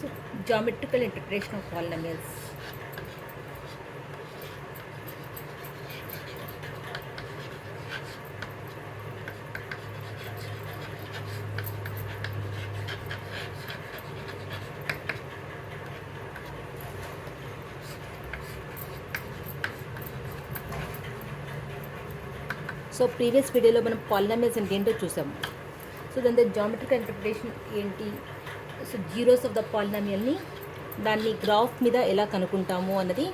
So, geometrical interpretation of polynomials. So previous వీడియోలో మనం polynomials అంటే ఏంటో చూసాము. సో దాని జామెట్రికల్ ఇంటర్ప్రిటేషన్ ఏంటి, సో జీరోస్ ఆఫ్ ద పాలినామియల్ని దాన్ని గ్రాఫ్ మీద ఎలా కనుక్కుంటాము అన్నది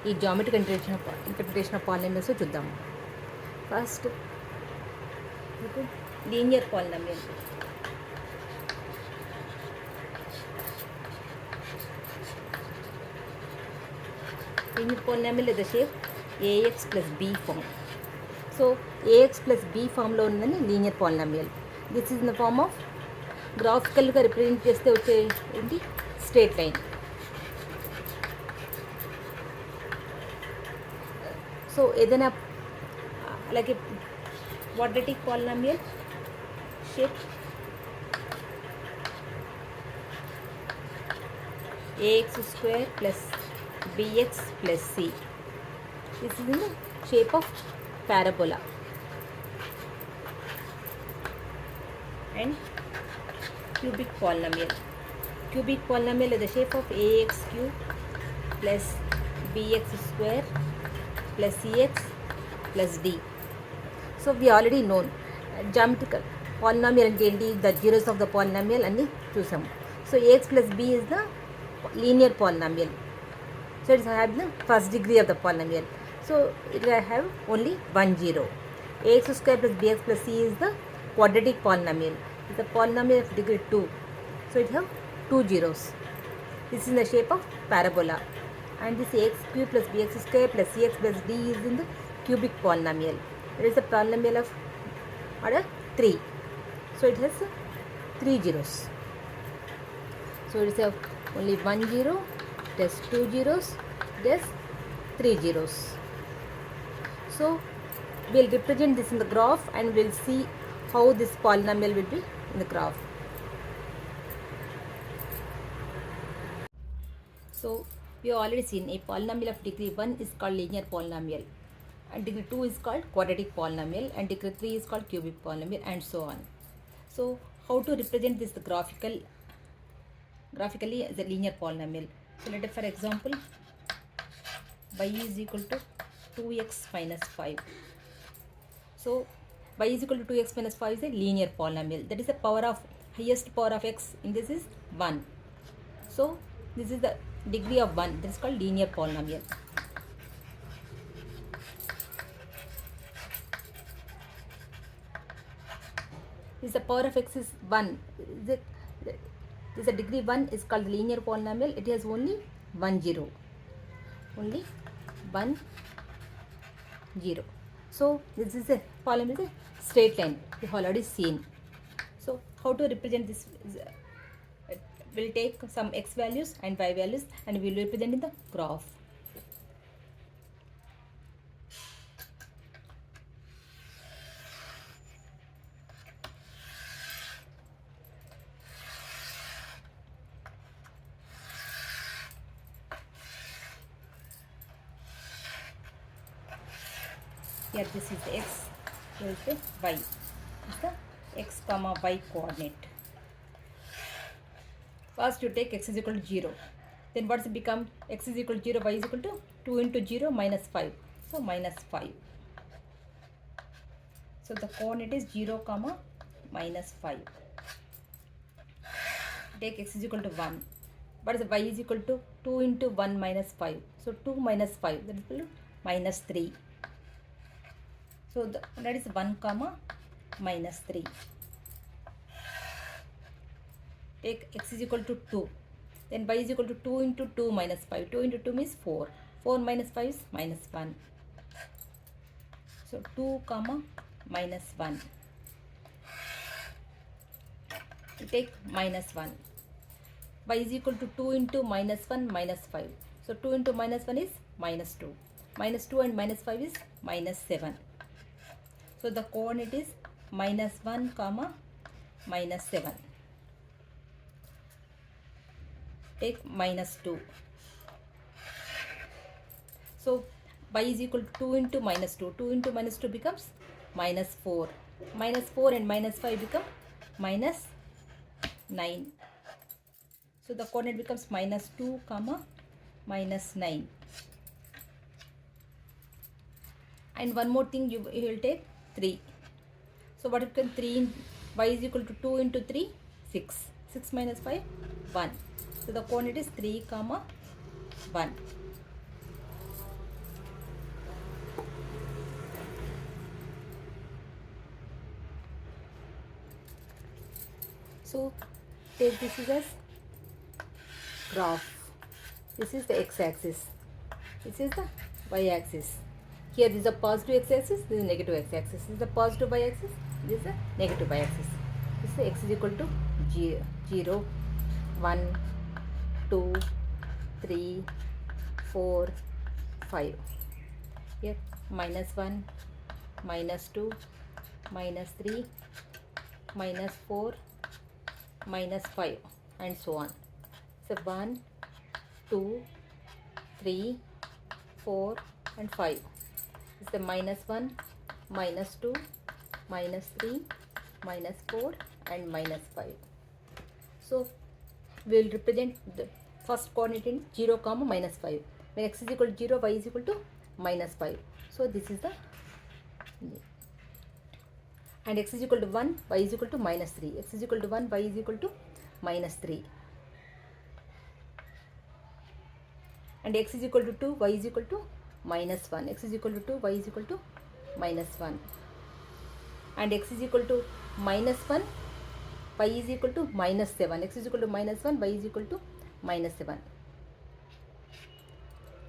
ఈ జామెట్రికల్ ఇంటర్ప్రిటేషన్ ఆఫ్ పాలినామియల్స్ చూద్దాము. First linear polynomial. Linear polynomial is the shape a x plus b form. So a x plus b ఫామ్లో ఉందని linear polynomial. This is in the form of గ్రాఫికల్గా రిప్రజెంట్ చేస్తే వచ్చే ఏంటి స్ట్రేట్ లైన్. సో ఏదైనా అలాగే quadratic polynomial shape a x square plus b x plus c. This is in the shape of parabola. And cubic polynomial. Cubic polynomial is the shape of ax cube plus bx square plus cx plus d. So we already known geometrical polynomial and the zeros of the polynomial and choosam. So ax plus b is the linear polynomial. So it has the first degree of the polynomial. So it will have only one zero. Ax square plus bx plus c is the quadratic polynomial. It's a polynomial of degree 2. So it have two zeros. This is in the shape of parabola. And this ax cube plus bx square plus cx plus d is in the cubic polynomial. It is a polynomial of order 3. So it has three zeros. So it is only one zero, it has two zeros, it has three zeros. So we'll represent this in the graph and we'll see how this polynomial will be in the graph. So we have already seen a polynomial of degree 1 is called linear polynomial, and degree 2 is called quadratic polynomial, and degree 3 is called cubic polynomial, and so on. So how to represent this graphically as a linear polynomial? So let us, for example, y is equal to 2x minus 5. So y is equal to 2x minus 5 is a linear polynomial. That is the power of highest power of x in this is 1. So this is the degree of 1. That is called linear polynomial. This the power of x is 1. This the degree 1 is called linear polynomial. It has only one zero. Only one 0. So this is a polynomial, is a straight line. We have already seen. So how to represent this? We'll take some x values and y values and we will represent in the graph. Here this is the x, here is the y. This is the x comma y coordinate. First you take x is equal to 0. Then what does it become? X is equal to 0, y is equal to 2 into 0 minus 5. So minus 5. So the coordinate is 0 comma minus 5. Take x is equal to 1. What is the y is equal to 2 into 1 minus 5. So 2 minus 5, that is equal to minus 3. So that is 1 comma minus 3. Take x is equal to 2. Then y is equal to 2 into 2 minus 5. 2 into 2 means 4. 4 minus 5 is minus 1. So 2 comma minus 1. You take minus 1. Y is equal to 2 into minus 1 minus 5. So 2 into minus 1 is minus 2. Minus 2 and minus 5 is minus 7. So the coordinate is minus 1 comma minus 7. take minus 2. So y is equal to 2 into minus 2. 2 into minus 2 becomes minus 4. Minus 4 and minus 5 become minus 9. So the coordinate becomes minus 2 comma minus 9. And one more thing, you will take 3. So what you can 3 in y is equal to 2 into 3, 6. 6 minus 5, 1. So the coordinate is 3 comma 1. So take this as graph. This is the x-axis. This is the y-axis. Here this is the positive x-axis, this is negative x-axis. This is the positive y-axis, this is the negative y-axis. This is x is equal to 0, 1, 2, 3, 4, 5. Here minus 1, minus 2, minus 3, minus 4, minus 5, and so on. So 1, 2, 3, 4, and 5. This is the minus 1, minus 2, minus 3, minus 4, and minus 5. So we will represent the first coordinate in 0 comma minus 5. When x is equal to 0, y is equal to minus 5. So this is the, and x is equal to 1, y is equal to minus 3. X is equal to 1, y is equal to minus 3. And x is equal to 2, y is equal to minus 1. X is equal to 2, y is equal to minus 1. And x is equal to minus 1, y is equal to minus 7. X is equal to minus 1, y is equal to minus 7.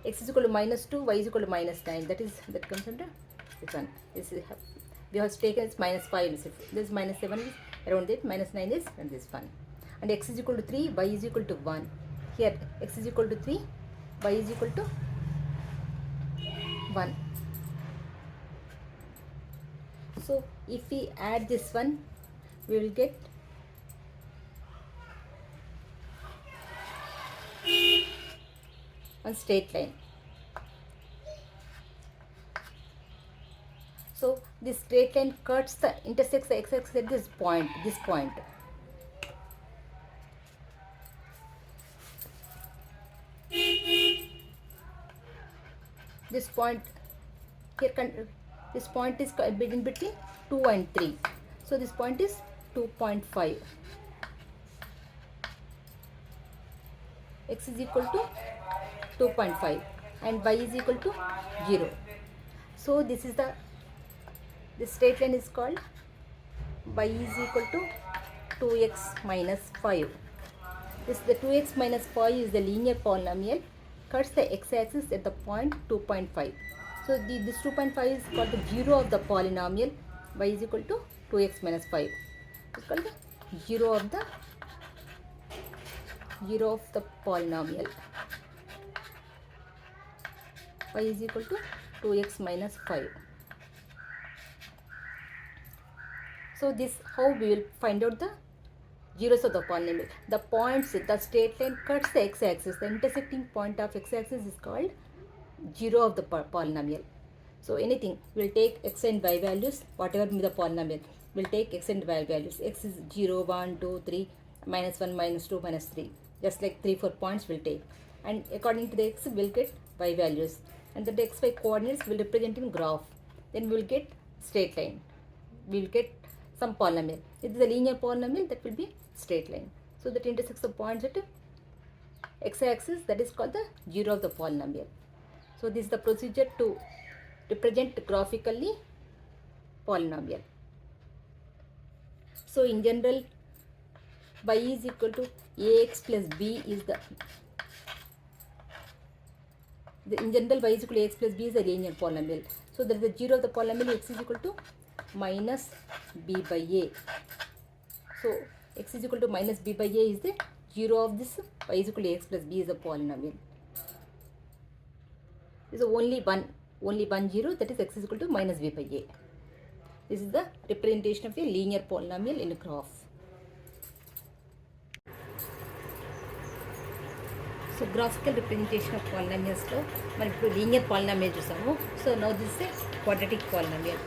X is equal to minus 2, y is equal to minus 9. That comes under this one. This is, we have taken it's minus 5. This minus 7 is around it, minus 9 is around this one. And x is equal to 3, y is equal to 1. Here x is equal to 3, y is equal to 1. So if we add this one, we will get one straight line. So this straight line intersects the x-axis at this point. This point here, this point is in between 2 and 3. So this point is 2.5. X is equal to 2.5 and y is equal to 0. So this straight line is called y is equal to 2x minus 5. The 2x minus 5 is the linear polynomial, cuts the x-axis at the point 2.5. So this 2.5 is called the 0 of the polynomial. Y is equal to 2x minus 5. It's called the 0 of the polynomial. Y is equal to 2x minus 5. So this how we will find out the zeros of the polynomial. The points, the straight line cuts the x-axis. The intersecting point of x-axis is called 0 of the polynomial. So anything, we'll take x and y values, whatever be the polynomial, we'll take x and y values. X is 0, 1, 2, 3, minus 1, minus 2, minus 3. Just like 3, 4 points we'll take. And according to the x, we'll get y values. And the xy coordinates will represent in graph. Then we'll get straight line. We'll get some polynomial. If it is a linear polynomial, that will be straight line. So that intersects the points at x-axis, that is called the 0 of the polynomial. So this is the procedure to represent graphically polynomial. So in general, y is equal to ax plus b is in general y is equal to ax plus b is a linear polynomial. So there is the 0 of the polynomial, x is equal to minus b by a. So x is equal to minus b by a is the 0 of this, y is equal to ax plus b is a polynomial. There is only one 0, that is x is equal to minus b by a. This is the representation of a linear polynomial in a graph. So graphical representation of పాలినామియల్స్లో మనం ఇప్పుడు linear polynomial చూసాము. So now this is quadratic polynomial.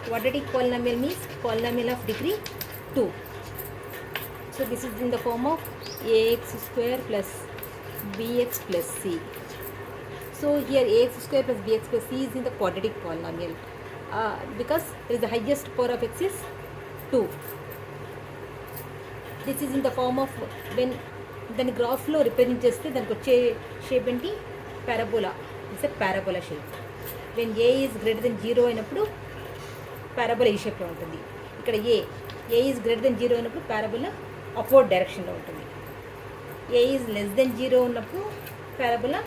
Quadratic polynomial means polynomial of degree 2. So this is in the form of ax square plus bx plus c. So here ax square plus bx plus c is in the quadratic polynomial because there is the highest power of x is 2. This is in the form of when దాని గ్రాఫ్లో represent చేస్తే దానికి వచ్చే shape ఏంటి, parabola. It's a parabola shape. When a is greater than 0 అయినప్పుడు parabola ఈ షేప్లో ఉంటుంది. ఇక్కడ ఏ ఈజ్ గ్రేటర్ దెన్ 0 అయినప్పుడు పారాబోలా అప్వర్డ్ డైరెక్షన్లో ఉంటుంది. ఏ ఈజ్ లెస్ దెన్ 0 ఉన్నప్పుడు పారాబోలా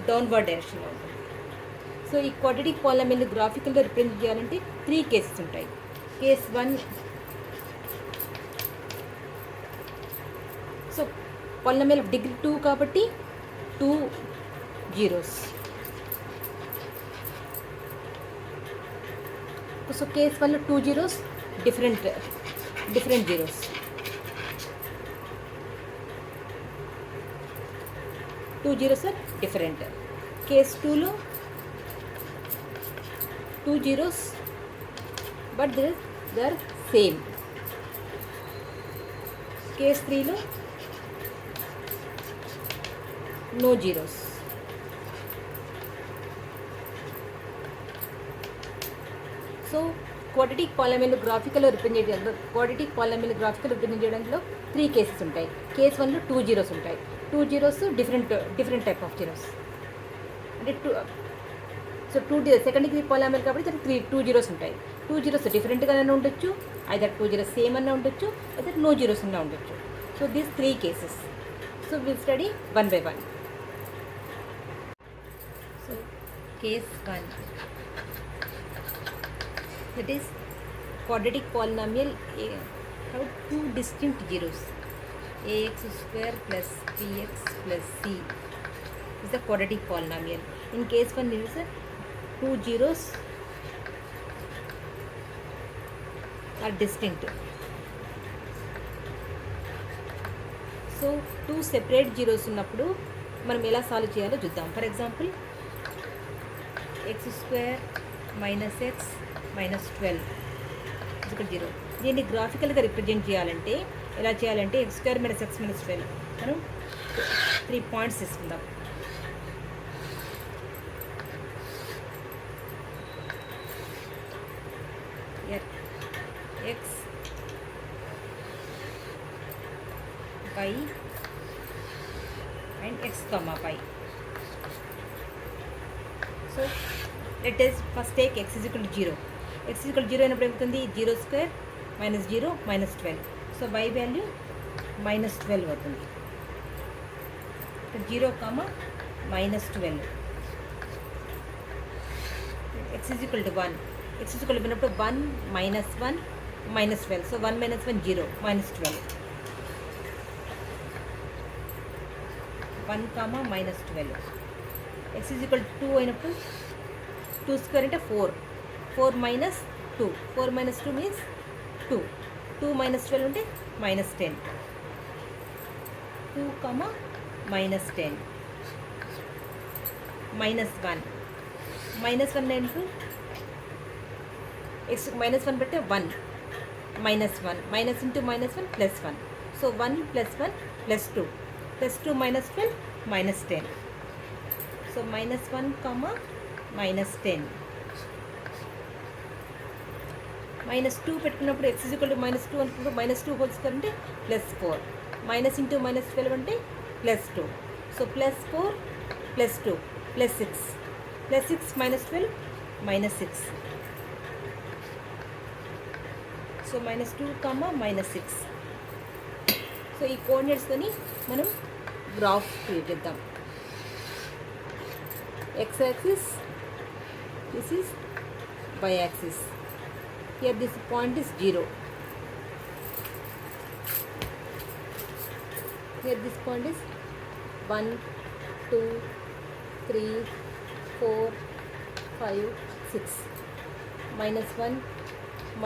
డౌన్వర్డ్ డైరెక్షన్లో ఉంటుంది. సో ఈ క్వాడ్రాటిక్ పాలినామియల్ని గ్రాఫికల్గా రిప్రజెంట్ చేయాలంటే 3 కేసెస్ ఉంటాయి. Case 1, so polynomial of degree 2 కాబట్టి 2 zeros. సో కేస్ 1లో 2 zeros, different zeros. Two zeros are different. Case 2లో 2 zeros but they are same. Case 3లో no zeros. So quadratic polynomial graphical represent చేయడంలో 3 cases ఉంటాయి. Case 1లో 2 zeros ఉంటాయి. 2 zeros different type of zeros. అంటే so second degree polynomial కాబట్టి దానికి 2 zeros ఉంటాయి. 2 zeros డిఫరెంట్గానే ఉండొచ్చు, ఐదర్ 2 zeros సేమ్ అన్నా ఉండొచ్చు, ఐదర్ no zeros అన్నా ఉండొచ్చు. So these 3 cases. So will study one by one. So case 1, that is quadratic polynomial have 2 distinct zeros, ax square plus bx plus c is the quadratic polynomial. In case 1 there is 2 zeros are distinct. So 2 separate zeros ఉన్నప్పుడు మనం ఎలా solve చేయాలో చూద్దాం. For example x square minus x minus 12 ఇక్కడ 0. దీన్ని గ్రాఫికల్గా represent చేయాలంటే ఎలా చేయాలంటే x square minus x minus 12 మనం 3 పాయింట్స్ తీసుకుందాం. ఎక్స్ పై అండ్ ఎక్స్ కామా పై. So let us first take x is equal to 0. x is equal to 0 అయినప్పుడు ఏమవుతుంది, 0 square minus 0 minus 12. So y value minus 12 అవుతుంది. 0 comma minus 12. x is equal to 1. x is equal to అయినప్పుడు 1 minus 1 minus 12. So 1 minus 1 0 minus 12. 1 comma minus 12. x is equal to 2 అయినప్పుడు 2 square అంటే 4. 4 minus 2. 4 minus 2 means 2. 2 minus 12 అంటే minus 10. 2 comma minus 10. Minus 1. Minus 1 అంటే X minus 1 పెడితే 1. Minus 1. Minus into minus 1 plus 1. So 1 plus 1 plus 2. Plus 2 minus 12 minus 10. So minus 1 comma minus 10. Minus 2 పెట్టుకున్నప్పుడు X is equal to minus 2 అనుకున్నప్పుడు minus 2 whole square అంటే plus 4. Minus into minus 12 అంటే plus 2. So plus 4 plus 2 plus 6. Plus 6 minus 12 minus 6. So minus 2 comma minus 6. So ఈ కోఆర్డినేట్స్తోని మనం graph create చేద్దాం. X axis, this is y axis. Here this point is 0. Here this point is 1, 2, 3, 4, 5, 6. Minus 1,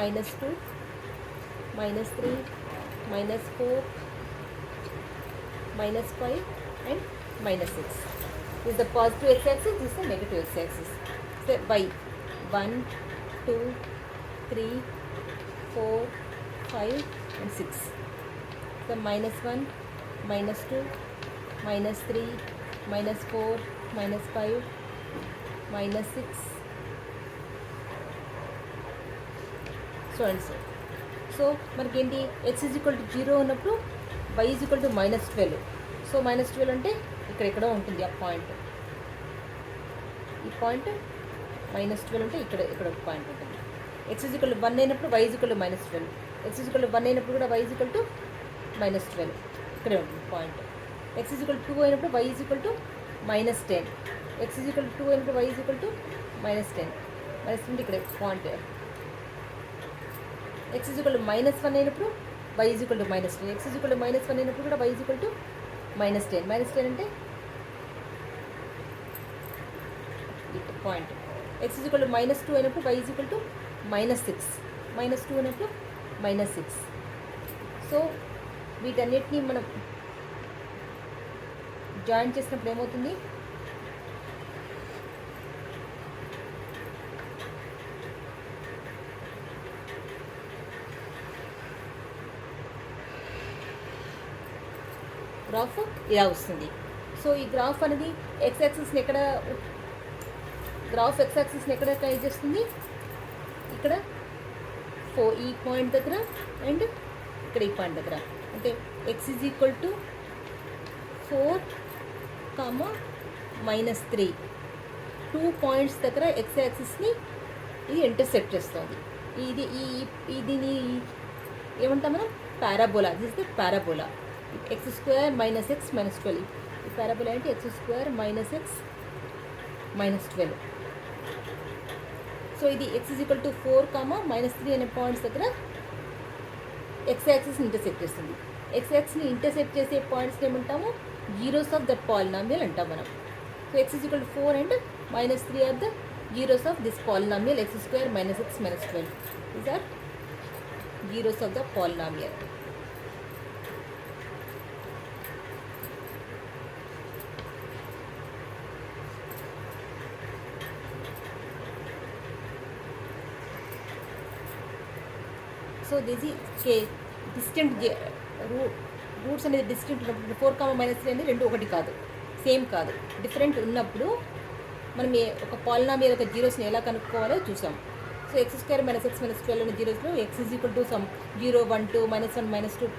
minus 2, -3, -4, -5 and -6. This is the positive x-axis, this is the negative x-axis. So by 1, 2, 3, 4, 5 and 6. So -1, -2, -3, -4, -5, -6, so and so. So మనకి ఏంటి x is equal to 0 ఉన్నప్పుడు y is equal to -12. So -12 అంటే ఇక్కడ ఉంటుంది ఆ point. ఈ point -12 అంటే ఇక్కడ ఒక పాయింట్ ఉంటుంది. x ఈజ్ ఈక్వల్ టు 1 అయినప్పుడు y is equal to -12. x is equal to 1 అయినప్పుడు కూడా y ఈజ్ ఈక్వల్ టు -12. ఇక్కడే ఉంటుంది point. x is equal to 2 అయినప్పుడు y is equal to -10. x is equal to 2 అయినప్పుడు y ఈజ్ ఈక్వల్ టు -10. -10 ఇక్కడ point. x is equal to -1 అయినప్పుడు y is equal to -10. x is equal to -1 అయినప్పుడు కూడా y is equal to -10. -10 అంటే point. x is equal to -2 అయినప్పుడు y is equal to -6. -2 అయినప్పుడు -6. So వీటన్నిటిని మనం join చేసినప్పుడు ఏమవుతుంది, గ్రాఫ్ ఇలా వస్తుంది. సో ఈ గ్రాఫ్ అనేది ఎక్స్ యాక్సిస్ని ఎక్కడ టై చేస్తుంది, ఇక్కడ ఈ పాయింట్ దగ్గర అండ్ ఇక్కడ ఈ పాయింట్ దగ్గర. అంటే X is equal to 4, -3 2 points దగ్గర ఎక్స్ యాక్సిస్ని ఇది ఇంటర్సెక్ట్ చేస్తుంది. దీని ఏమంటాం మనం, parabola. This is the parabola. x² - x - 12. ఈ పారాబోలా అంటే x² - x - 12. సో ఇది x ఈజ్ ఈక్వల్ టు 4, -3 అనే పాయింట్స్ దగ్గర ఎక్స్ యాక్సిస్ని ఇంటర్సెక్ట్ చేస్తుంది. ఎక్స్ యాక్సిస్ని ఇంటర్సెక్ట్ చేసే పాయింట్స్ని ఏమంటాము, జీరోస్ ఆఫ్ దట్ పాలినామియల్ అంటాం మనం. So x is equal to 4 and -3 are the zeros of this polynomial x² - x - 12. These are zeros of the polynomial. So this ఈ డిస్టెంట్ రూట్స్ అనేది distant ఉన్నప్పుడు 4, -3 అనేది రెండు ఒకటి కాదు, సేమ్ కాదు, డిఫరెంట్ ఉన్నప్పుడు మనం ఒక పాలినామియల్ యొక్క జీరోస్ని ఎలా కనుక్కోవాలో చూసాం. సో x² - x - 12 అనే జీరోస్లో x is equal to some 0, 1, 2, -1, -2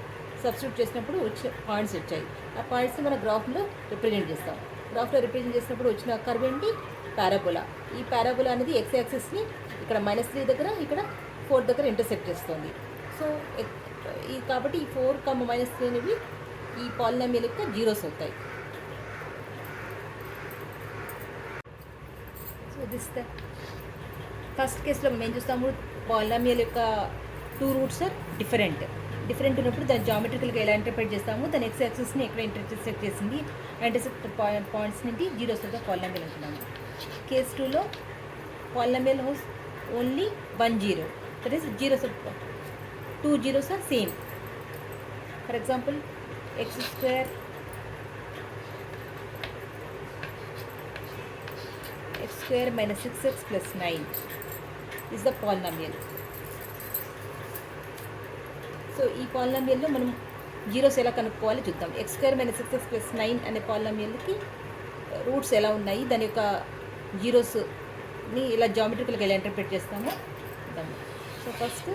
substitute చేసినప్పుడు వచ్చే పాయింట్స్ వచ్చాయి. ఆ పాయింట్స్ని మన గ్రాఫ్లో రిప్రజెంట్ చేస్తాం. గ్రాఫ్లో రిప్రజెంట్ చేసినప్పుడు వచ్చిన కర్వ్ ఏంటి, పారాబోలా. ఈ పారాబోలా అనేది ఎక్స్ యాక్సిస్ని ఇక్కడ -3 దగ్గర, ఇక్కడ 4 దగ్గర ఇంటర్సెక్ట్ చేస్తుంది. సో కాబట్టి ఈ 4, -3 అనేవి ఈ పాలినామియల్ యొక్క జీరోస్ అవుతాయి. సో దిస్ ద ఫస్ట్ కేసులో మనం ఏం చూస్తాము, పాలినామియల్ యొక్క 2 రూట్స్ ఆర్ డిఫరెంట్ ఉన్నప్పుడు దాన్ని జామెట్రికల్గా ఎలా ఇంటర్ప్రెట్ చేస్తాము, దాని ఎక్స్ యాక్సిస్ని ఎక్కడ ఇంటర్సెక్ట్ చేసింది, ఇంటర్సెక్ట్ పాయింట్స్ నుండి జీరోస్ ఆఫ్ ద పాలినామియల్ అంటున్నాము. కేస్ 2లో polynomial has only 1 zero, that is zeros of 2 zeros are same. For example, x² - 6x plus 9 is the polynomial. So ఈ పాలినామియల్లో మనం జీరోస్ ఎలా కనుక్కోవాలి చూద్దాం. x² - 6x plus 9 అనే పాలినామియల్కి roots ఎలా ఉన్నాయి, దాని యొక్క జీరోస్ని ఇలా జామెట్రికల్గా ఎలా ఇంటర్ప్రెట్ చేస్తామో చూద్దాం. So first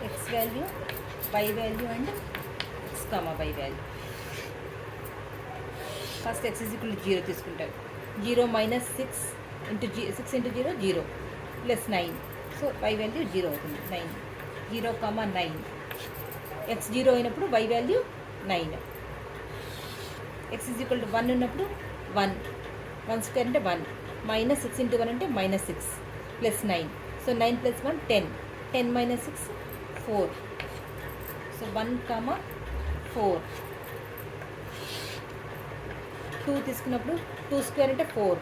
x value, y value and x, y value. First x is equal to 0 తీసుకుంటారు. 0 - 6 into 0 0 plus 9. So y value 0 అవుతుంది. 9 0, 9. x 0 అయినప్పుడు y value 9. x is equal to 1 ఉన్నప్పుడు 1 స్క్వేర్ అంటే 1, -6 into 1 అంటే -6 ప్లస్ 9. సో 9 + 1 10, 10 - 6 4. సో 1, 4. 2 తీసుకున్నప్పుడు 2 square అంటే 4,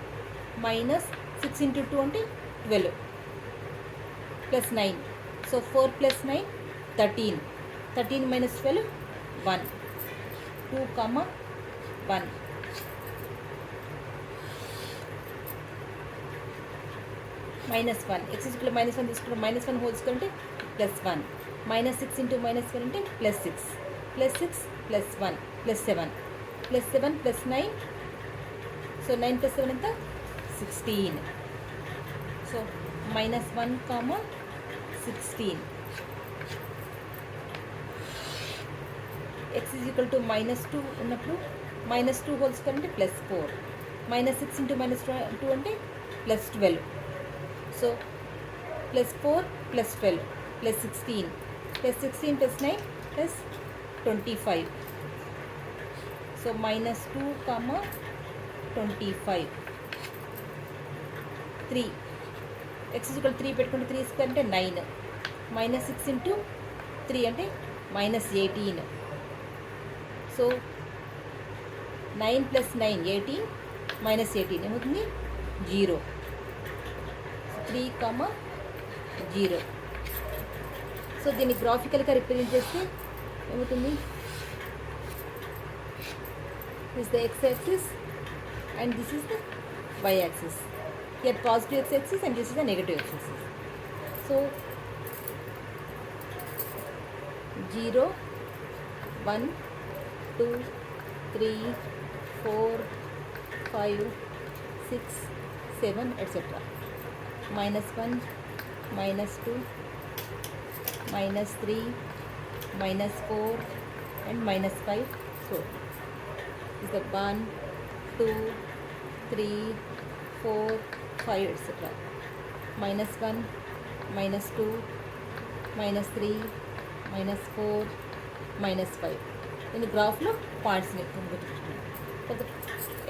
minus 6 into 2 అంటే 12 plus 9. So 4 plus 9, 13. 13 minus 12, 1. 2 comma 1. Minus 1. X is equal to minus 1 తీసుకుంటే minus 1 whole square అంటే plus 1. Minus 6 into minus 1 అంటే plus 6. Plus 6 plus 1 plus 7. Plus 7 plus 9. So 9 plus 7 ఎంత 16. So minus 1 comma 16. X is equal to minus 2 ఉన్నప్పుడు minus 2 whole square అంటే plus 4. Minus 6 into minus 2 అంటే plus 12. So plus 4 plus 12 plus 16 plus 16 plus 9 plus 25. So minus 2 comma 25. 3. X is equal to 3 పెట్టుకుంటే 3 square అంటే 9. Minus 6 into 3 అంటే minus 18. So 9 plus 9 18 minus 18 ఏమవుతుంది 0. 3 comma 0. So దీన్ని గ్రాఫికల్గా represent చేస్తే ఏమవుతుంది this the x axis and this is the y axis. Here positive x axis and this is the negative x axis. So 0 1 2 3 4 5 6 7 etc. minus 1 minus 2 minus 3 minus 4 and minus 5. So is the 1 2 3 4 5 etc. minus 1 minus 2 minus 3 minus 4 minus 5. నేను గ్రాఫ్లో పాయింట్స్ని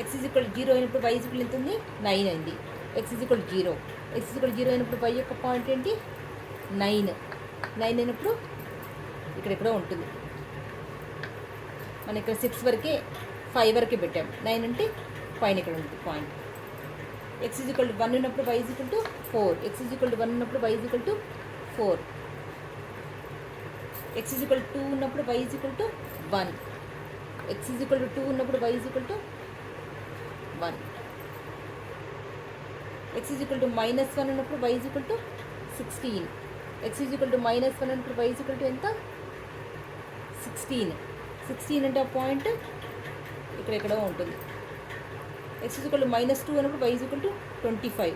x is equal to 0 అయినప్పుడు y is equal ఎంత ఉంది 9 అయింది. x is equal to 0. x is equal to 0 అయినప్పుడు y యొక్క point ఏంటి 9. 9 అయినప్పుడు ఇక్కడెక్కడో ఉంటుంది. మనం ఇక్కడ 6 వరకే 5 వరకే పెట్టాం. 9 అంటే పైన ఇక్కడ ఉంటుంది point. x is equal to 1 ఉన్నప్పుడు y is equal to 4. x is equal to 1 ఉన్నప్పుడు y is equal to 4. x is equal to 2 ఉన్నప్పుడు y is equal to 1. x is equal to 2 ఉన్నప్పుడు y is equal to 1. x is equal to minus 1 ఉన్నప్పుడు y is equal to 16. x is equal to minus 1 ఉన్నప్పుడు y is equal to ఎంత 16. 16 అంటే ఆ point ఇక్కడెక్కడో ఉంటుంది. x is equal to minus 2 అన్నప్పుడు y is equal to 25.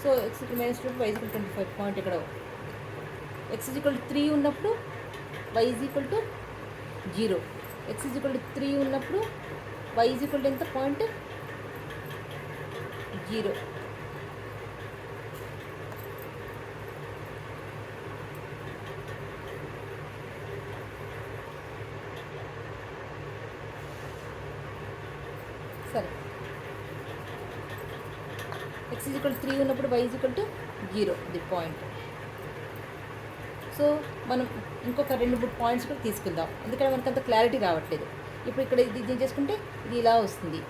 So x is equal to minus 2 y is equal to 25 point ఎక్కడో. x is equal to 3 ఉన్నప్పుడు y is equal to 0. x is equal to 3 ఉన్నప్పుడు y is equal to ఎంత point 0. సరే x is equal to 3 ఉన్నప్పుడు y is equal to 0 the point. So మనం ఇంకొక 2-3 points కూడా తీసుకుందాం, ఎందుకంటే మనకు అంత క్లారిటీ రావట్లేదు. ఇప్పుడు ఇక్కడ ఇది చేసుకుంటే ఇది ఇలా వస్తుంది,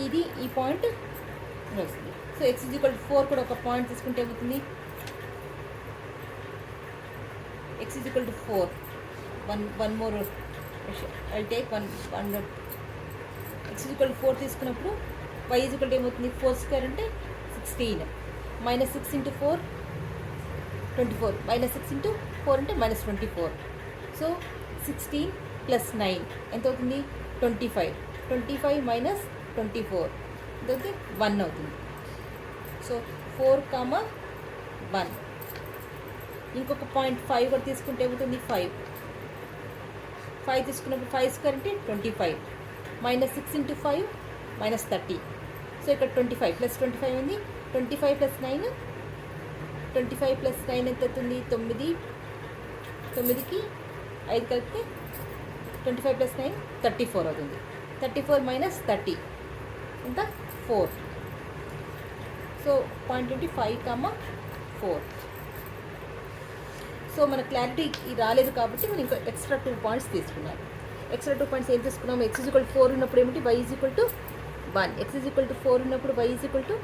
ఇది ఈ పాయింట్ వస్తుంది. So x is equal to 4 కూడా ఒక పాయింట్ తీసుకుంటే ఏమవుతుంది x is equal to 4. One more I'll take one x is equal to 4 తీసుకున్నప్పుడు y is equal to ఏమవుతుంది 4 స్క్వేర్ అంటే 16. minus 6 into 4 24. minus 6 into 4 అంటే minus 24. సో 16 plus 9 ఎంత అవుతుంది 25. 25 minus 24 ఎంత అవుతుంది 1 అవుతుంది. So 4 comma 1. ఇంకొక పాయింట్ 5 కూడా తీసుకుంటే ఏమవుతుంది 5 తీసుకున్నప్పుడు 5 స్క్వేర్ అంటే 25. minus 6 into 5 minus 30. సో ఇక్కడ 25 plus 25 ఉంది. 25 plus 9 25 plus 9 ఎంత అవుతుంది 9. 9కి 5 కలిపితే 25 plus 9 34 అవుతుంది. 34 minus 30 ఎంత 4. So point 5 comma 4. సో మన క్లారిటీ రాలేదు కాబట్టి మనం ఇంకా ఎక్స్ట్రా 2 పాయింట్స్ తీసుకున్నాం. ఎక్స్ట్రా 2 పాయింట్స్ ఏం తీసుకున్నాము x is equal to 4 ఉన్నప్పుడు ఏమిటి y is equal to 1. x is equal to 4 ఉన్నప్పుడు y is equal to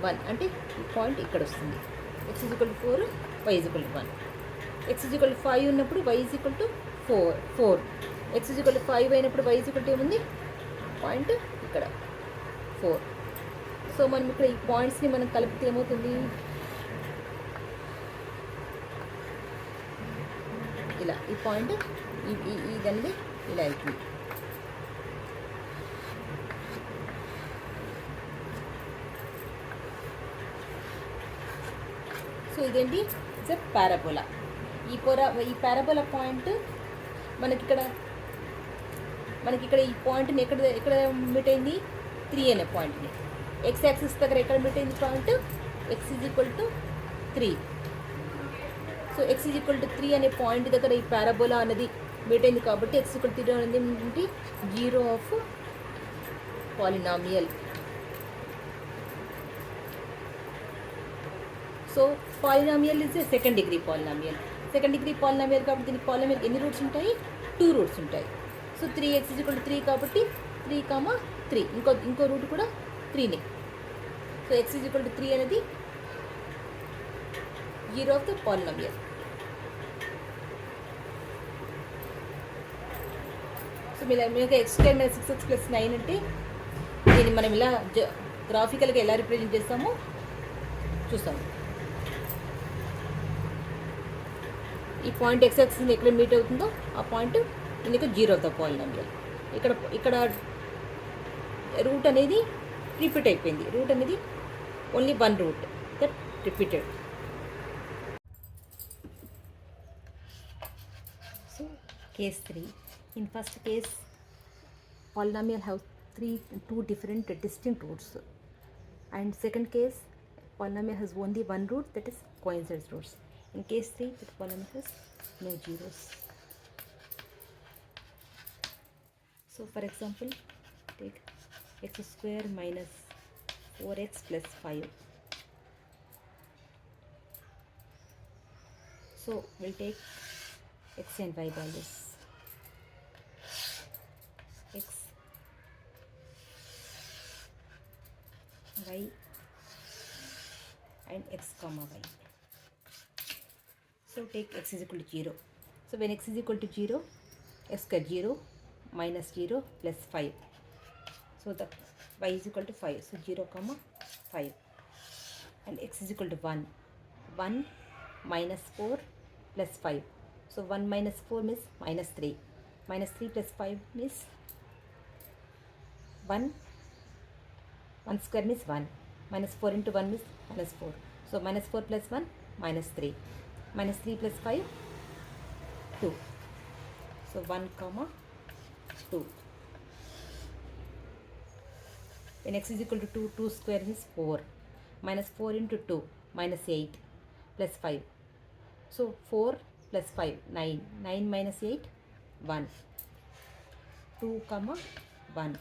1 అంటే ఈ పాయింట్ ఇక్కడ వస్తుంది. x is equal to 4, y is equal to 1. x is equal to 5 ఉన్నప్పుడు y is equal to 4. x is equal to 5 అయినప్పుడు y is equal to ఏముంది, point ఇక్కడ 4. So మనం ఇక్కడ ఈ పాయింట్స్ని మనం కలిపితే ఏమవుతుంది, ఇలా ఈ పాయింట్ ఇదన్నది ఇలా అవుతుంది. సో ఇదేంటి, ఇట్స్ ఎ పారాబోలా. ఈ పారాబోలా పాయింట్ మనకి ఇక్కడ ఈ పాయింట్ని ఎక్కడ మీట్ అయింది, 3 అనే పాయింట్ని. ఎక్స్ యాక్సిస్ దగ్గర ఎక్కడ మీట్ అయింది point, x is equal to 3. So x is equal to 3 అనే పాయింట్ దగ్గర ఈ పారాబోలా అనేది మీట్ అయింది కాబట్టి x ఈక్వల్ టు 3 అనేది ఏంటి, zero of polynomial. So polynomial is a second degree polynomial. Second degree polynomial కాబట్టి దీనికి పాలినామియల్ ఎన్ని రూట్స్ ఉంటాయి, 2 రూట్స్ ఉంటాయి. So 3x is equal to 3 కాబట్టి 3, ఇంకో రూట్ కూడా 3నే. So x is equal to 3 అనేది zero of the polynomial. So మీకు x² - 6x + 9 అంటే దీన్ని మనం ఇలా గ్రాఫికల్గా ఎలా రిప్రజెంట్ చేస్తామో చూస్తాము. ఈ పాయింట్ x యాక్సిస్ని ఎక్కడ మీట్ అవుతుందో ఆ పాయింట్ దీనికి జీరో ఆఫ్ ద పాలినామియల్. ఇక్కడ రూట్ అనేది రిపీట్ అయిపోయింది. రూట్ అనేది only 1 root that repeated. So case 3. In first case, polynomial have two different distinct roots, and second case, polynomial has only one root, that is coincidence roots. In case 3, the polynomial has no zeros. So for example, take x square minus 4x plus 5. So we'll take x and y values. X, y and x comma y. So take x is equal to 0. So when x is equal to 0, x get 0 minus 0 plus 5. So the y is equal to 5. So 0 comma 5. And x is equal to 1. 1 minus 4 plus 5. So 1 minus 4 means minus 3. Minus 3 plus 5 means 1 square means 1. Minus 4 into 1 means minus 4. So minus 4 plus 1 minus 3. Minus 3 plus 5 2. So 1 comma 2. When x is equal to 2, 2 square is 4. Minus 4 into 2 minus 8 plus 5. So 4 plus 5 9. 9 minus 8 1. 2 comma 1.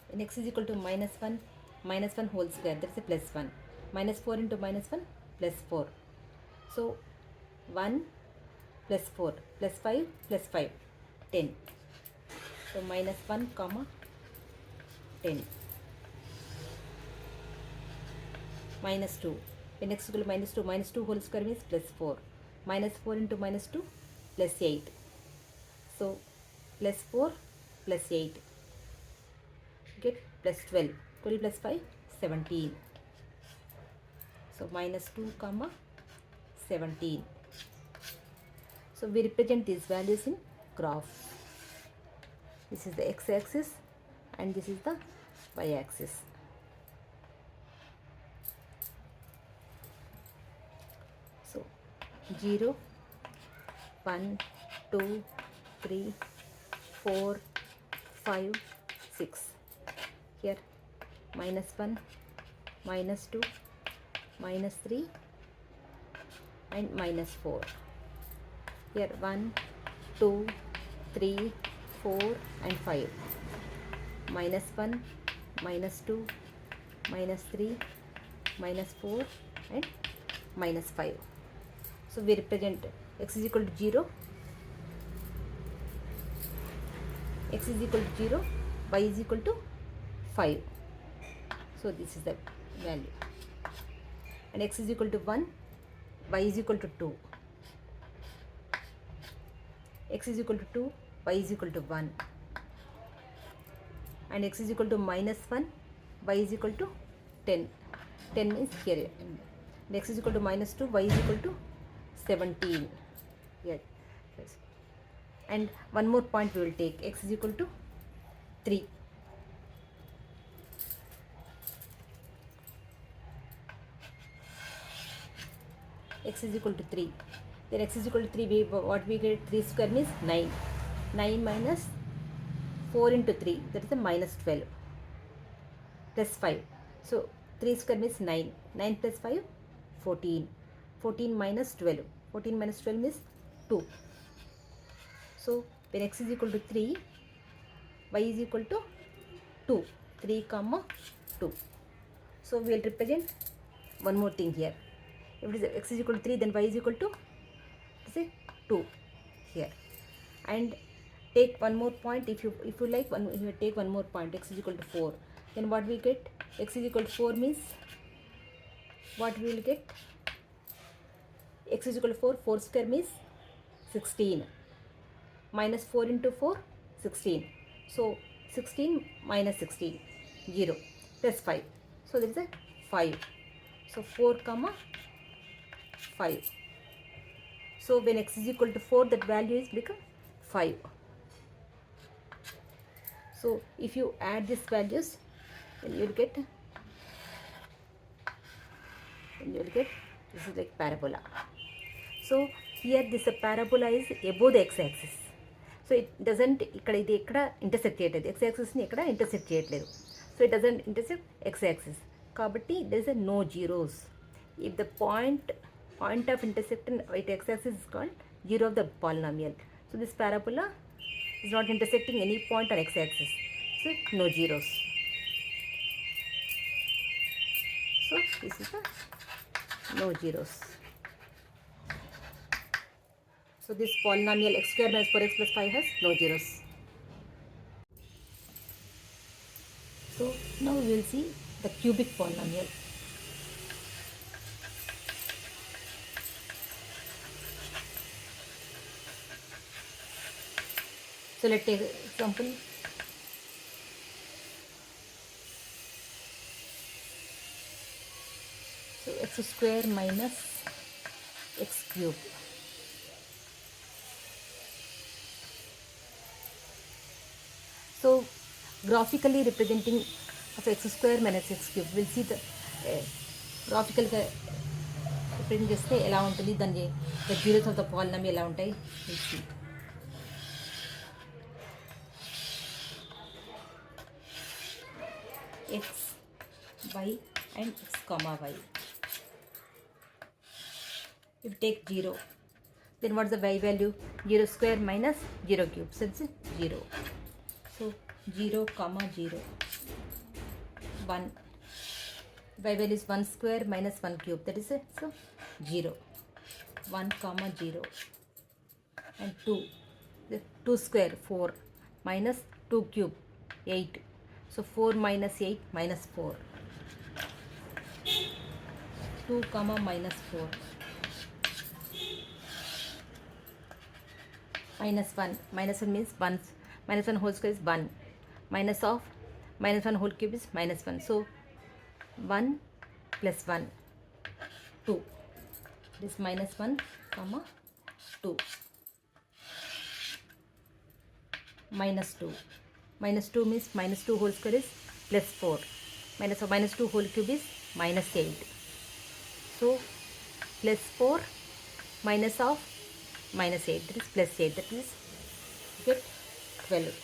When x is equal to minus 1 whole square, that is a plus 1. Minus 4 into minus 1 plus 4. So 1 plus 4 plus 5 plus 5 10. So minus 1 comma 10. Minus 2. When x is equal to minus 2 whole square means plus 4. Minus 4 into minus 2 plus 8. So plus 4 plus 8. Get plus 12. 12 plus 5 17. So minus 2 comma 17. So we represent these values in graph. This is the x-axis and this is the y-axis. So 0 1 2 3 4 5 6. Here minus 1 minus 2 minus 3 and minus 4. Here 1 2 3 4 and 5. Minus 1 minus 2 minus 3 minus 4 and minus 5. So we represent x is equal to 0, x is equal to 0, y is equal to 5. So this is the value. And x is equal to 1, y is equal to 2. X is equal to 2, y is equal to 1. And x is equal to minus 1, y is equal to 10. 10 means here. And x is equal to minus 2, y is equal to 17. Yes. And one more point we will take. X is equal to 3. X is equal to 3. Then x is equal to 3. What we get? 3 square means 9. 9 minus 4 into 3. That is the minus 12. Plus 5. So 3 square means 9. 9 plus 5, 14. 14 minus 12. 14 minus 12 means 2. So when x is equal to 3, y is equal to 2. 3 comma 2. So we will represent one more thing here. If it is x is equal to 3, then y is equal to say 2 here. And take one more point. If you like, you take one more point. X is equal to 4. Then what we get? X is equal to 4 means what we will get? X is equal to 4. 4 square means 16. Minus 4 into 4, 16. So 16 minus 16, 0. Plus 5. So there is a 5. So 4 comma 5. So when x is equal to 4, that value is become 5. So if you add these values, then you will get this is like parabola. So here this parabola is above the x-axis. So it doesn't intersect cheyaledu. X-axis ni ikkada intersect cheyaledu. So it doesn't intersect x-axis. Kabatti there is a no zeros. If the point of intersection at x-axis is called zero of the polynomial. So this parabola is not intersecting any point on x-axis. So no zeros. So this is the no zeros. So this polynomial x square minus 4x plus 5 has no zeros. So now we will see the cubic polynomial. So let's take example. So x square minus x cube. So graphically representing of x square minus x cube, we'll see the graphical represent చేస్తే ఎలా ఉంటుంది, దాన్ని the zeros of the polynomial ఎలా ఉంటాయి, we'll see. X, y and x comma y. If you take 0, then what is the y value? 0 square minus 0 cube. So it's 0. So 0 comma 0. 1. Y value is 1 square minus 1 cube. That is so 0. 1 comma 0. And 2. The 2 square 4 minus 2 cube 8. So 4 minus 8 minus 4. 2 comma minus 4. Minus 1. Minus 1 means 1. Minus 1 whole square is 1. Minus of minus 1 whole cube is minus 1. So 1 plus 1. 2. This minus 1 comma 2. Minus 2. Minus 2 means minus 2 whole square is plus 4. Minus 2 whole cube is minus 8. So plus 4 minus of minus 8, that is plus 8, that is get 12.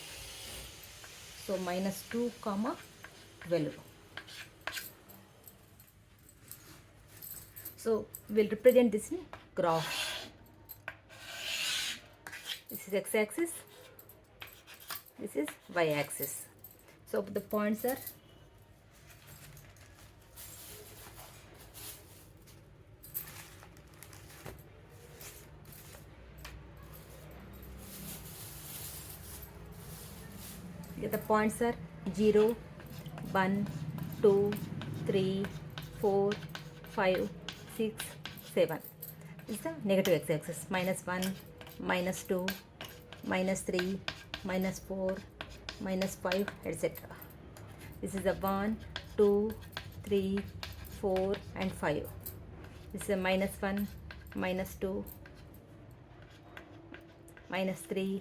So minus 2 comma 12. So we'll represent this in graph. This is x-axis, this is y-axis. So the points are the points are 0, 1, 2, 3, 4, 5, 6, 7. This is the negative x-axis. -1, -2, -3, -4, -5, etc. This is the 1, 2, 3, 4 and 5. This is a -1, -2, -3,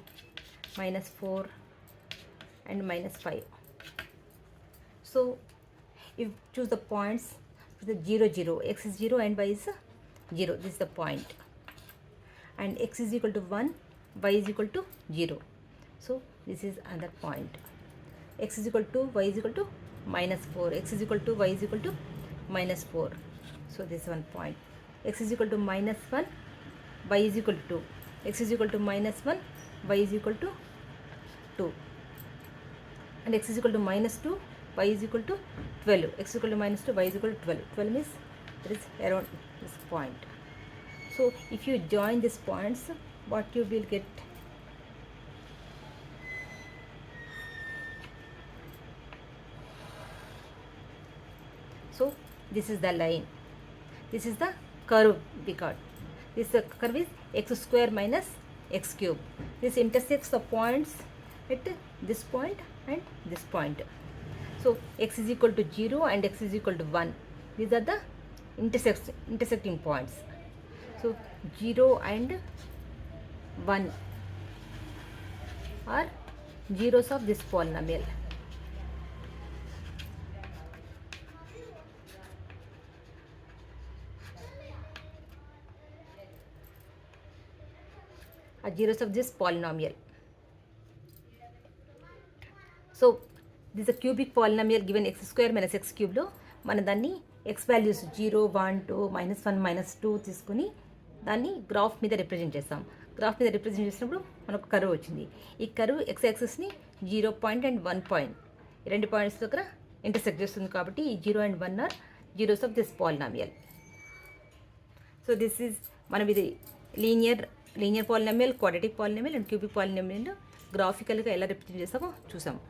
-4 and -5. So if choose the points with the 0, 0, x is 0 and y is 0. This is the point. And x is equal to 1, y is equal to 0. So this is another point. X is equal to y is equal to -4. X is equal to y is equal to -4. So this is one point. X is equal to -1, y is equal to 2. X is equal to -1, y is equal to 2. And x is equal to -2, y is equal to 12. X is equal to -2, y is equal to 12. 12 means it is around this point. So if you join these points, what you will get? So this is the line. This is the curve we got. This curve is x square minus x cube. This intersects the points at this point and this point. So x is equal to 0 and x is equal to 1. These are the intersecting points. So 0 and 1 are zeros of this polynomial. Are zeros of this polynomial. So this is a cubic polynomial given x square minus x cube లో మన దాన్ని x values 0, 1, 2, -1, -2 తీసుకుని దాన్ని graph మీద represent చేస్తాం. Graph మీద represent చేసినప్పుడు మనకు కర్వ్ వచ్చింది. ఈ curve x యాక్సిస్ని 0 point and 1 point ఈ రెండు పాయింట్స్ దగ్గర ఇంటర్సెక్ట్ చేస్తుంది కాబట్టి ఈ 0 and 1 are zeros of this polynomial. So this is మనం ఇది linear polynomial, quadratic polynomial and cubic polynomial గ్రాఫికల్గా ఎలా రిప్రజెంట్ చేస్తామో చూసాము.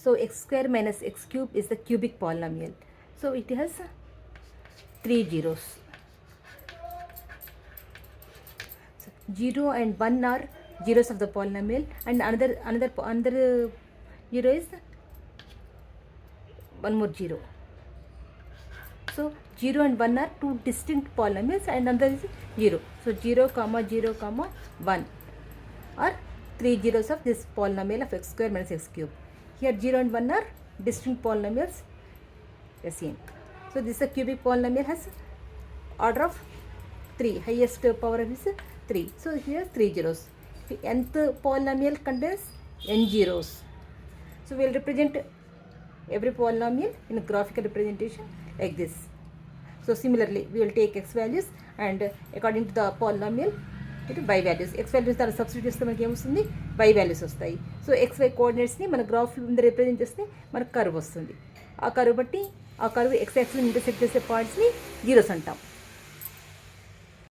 So x square minus x cube is the cubic polynomial. So it has 3 zeros. So 0 and 1 are zeros of the polynomial, and another zero is one more zero. So 0 and 1 are two distinct polynomials, and another is 0. So 0, 0, 1 are 3 zeros of this polynomial of x square minus x cube. Here 0 and 1 are distinct polynomials, the same. So this is a cubic polynomial, has order of 3, highest power is 3. So here 3 zeros. The nth polynomial contains n zeros. So we will represent every polynomial in a graphical representation like this. So similarly we will take x values and according to the polynomial y values. X values దాన్ని substitute చేస్తే మనకి ఏమొస్తుంది? y values వస్తాయి. So xy కోఆర్డినేట్స్ని మన graph మీద represent చేస్తే మనకు curve వస్తుంది. ఆ కర్వ్ బట్టి ఆ కర్వ్ x యాక్సిస్ ఇంటర్సెక్ట్ చేసే పాయింట్స్ని జీరోస్ అంటాం.